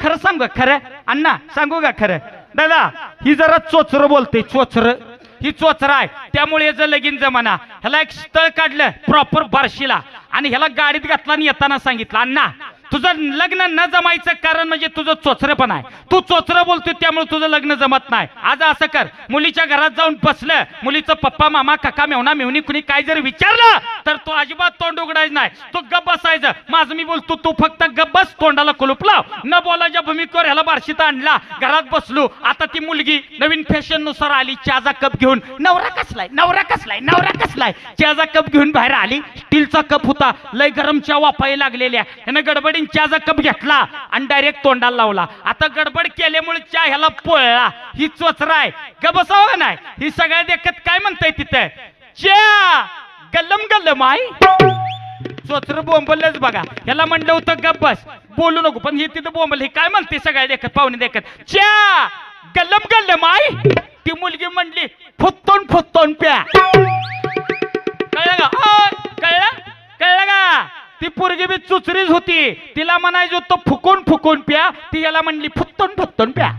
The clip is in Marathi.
खरं सांगू का खरं अण्णा सांगू का खरं दादा ही जरा चोचर बोलते चोचर ही चोचरा आहे त्यामुळे याचं लगीन जमाना ह्याला एक स्थळ काढलं प्रॉपर बार्शीला आणि ह्याला गाडीत घातला आणि येताना सांगितलं अण्णा तुझं लग्न न जमायचं कारण म्हणजे तुझं चोचरं पण आहे तू चोचरं बोलतोय त्यामुळे तुझं लग्न जमत नाही आज असं कर मुलीच्या घरात जाऊन बसलं मुलीचं पप्पा मामा काका मेवना मेवणी कुणी काय जर विचारलं तर तू अजिबात तोंड उघडायचं नाही तू गप्प बसायचं माझं मी बोलतो तू फक्त गप्प बस तोंडाला कुलूप लाव न बोलायच्या भूमिकेवर ह्याला बार्शीत आणला घरात बसलो आता ती मुलगी नवीन फॅशन नुसार आली चहाचा कप घेऊन नवरा कसलाय नवरा कसलाय नवरा कसलाय चहाचा कप घेऊन बाहेर आली स्टीलचा कप होता लय गरम चहा वाफायला लागलेल्या ह्यानं गडबडी चहाचा कप घेतला आणि डायरेक्ट तोंडाला लावला आता गडबड केल्यामुळे चहा ह्याला पोळला ही चोचरा आहे ग बसावं नाही ही सगळ्या देखत काय म्हणताय तिथं चहा गल्लम गल्लम आहे चोचर बोंबलच बघा ह्याला म्हणलं होतं गप बस बोलू नको पण ही तिथं बोंबल हे काय म्हणते सगळ्या देखत पाहुणे देखत चहा गल्लम गल्लम आहे ती मुलगी म्हणली फुत्तोन फुत्तोन प्या कळलं का कळलं कळलं का ती पोरगी बी चुचरीच होती तिला म्हणायचं होतं फुकून फुकून प्या ती याला म्हणली फुत्तोन फुत्तोन प्या